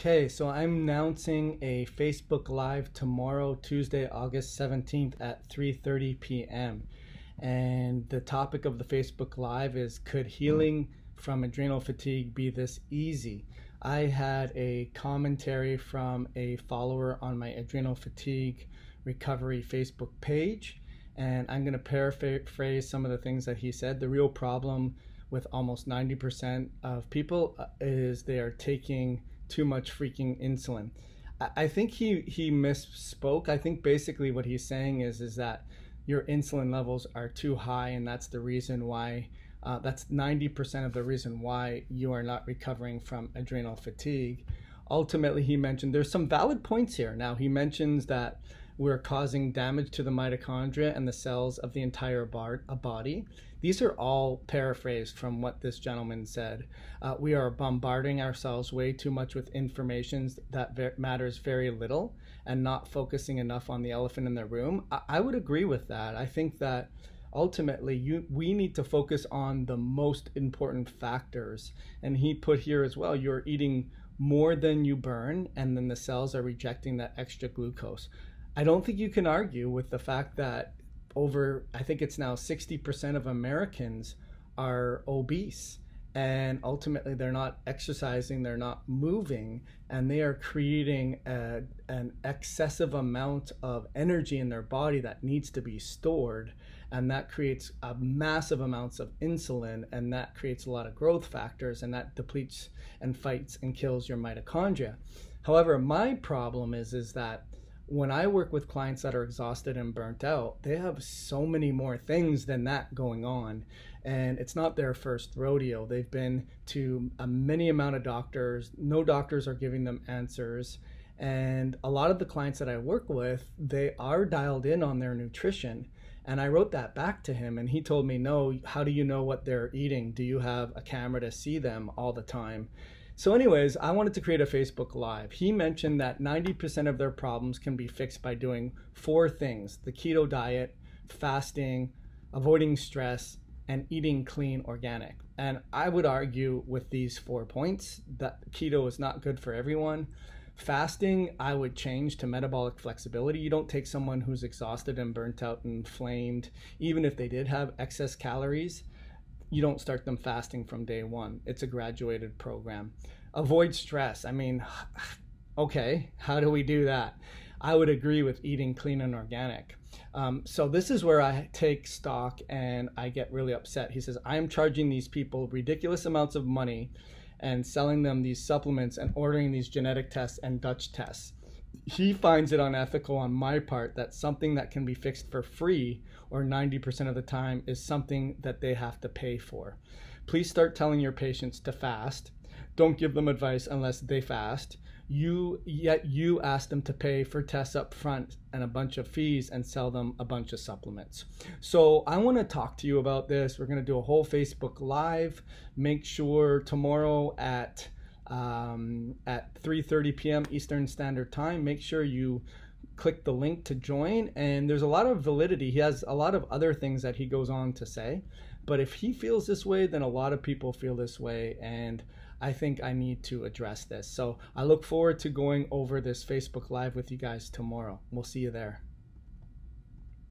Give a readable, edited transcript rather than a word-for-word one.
Okay, so I'm announcing a Facebook Live tomorrow, Tuesday, August 17th at 3:30 p.m. And the topic of the Facebook Live is, could healing from adrenal fatigue be this easy? I had a commentary from a follower on my adrenal fatigue recovery Facebook page, and I'm going to paraphrase some of the things that he said. The real problem with almost 90% of people is they are taking too much freaking insulin. I think he misspoke. I think basically what he's saying is that your insulin levels are too high, and that's the reason why, that's 90% of the reason why you are not recovering from adrenal fatigue. Ultimately, he mentioned there's some valid points here. Now, he mentions that we're causing damage to the mitochondria and the cells of the entire body. These are all paraphrased from what this gentleman said. We are bombarding ourselves way too much with information that matters very little and not focusing enough on the elephant in the room. I would agree with that. I think that ultimately we need to focus on the most important factors. And he put here as well, you're eating more than you burn, and then the cells are rejecting that extra glucose. I don't think you can argue with the fact that I think it's now 60% of Americans are obese, and ultimately they're not exercising, they're not moving, and they are creating an excessive amount of energy in their body that needs to be stored, and that creates massive amounts of insulin, and that creates a lot of growth factors, and that depletes and fights and kills your mitochondria. However, my problem is that when I work with clients that are exhausted and burnt out, they have so many more things than that going on. And it's not their first rodeo. They've been to a many amount of doctors. No doctors are giving them answers. And a lot of the clients that I work with, they are dialed in on their nutrition. And I wrote that back to him, and he told me, no, how do you know what they're eating? Do you have a camera to see them all the time? So anyways, I wanted to create a Facebook Live. He mentioned that 90% of their problems can be fixed by doing 4 things: the keto diet, fasting, avoiding stress, and eating clean organic. And I would argue with these 4 points that keto is not good for everyone. Fasting, I would change to metabolic flexibility. You don't take someone who's exhausted and burnt out and inflamed, even if they did have excess calories. You don't start them fasting from day one. It's a graduated program. Avoid stress. I mean, okay, how do we do that? I would agree with eating clean and organic. So this is where I take stock and I get really upset. He says, I'm charging these people ridiculous amounts of money and selling them these supplements and ordering these genetic tests and Dutch tests. He finds it unethical on my part that something that can be fixed for free or 90% of the time is something that they have to pay for. Please start telling your patients to fast. Don't give them advice unless they fast. Yet you ask them to pay for tests up front and a bunch of fees and sell them a bunch of supplements. So I want to talk to you about this. We're going to do a whole Facebook Live. Make sure tomorrow at 3:30 p.m. Eastern Standard Time, make sure you click the link to join. And there's a lot of validity. He has a lot of other things that he goes on to say, but if he feels this way, then a lot of people feel this way, and I think I need to address this. So I look forward to going over this Facebook Live with you guys tomorrow. We'll see you there.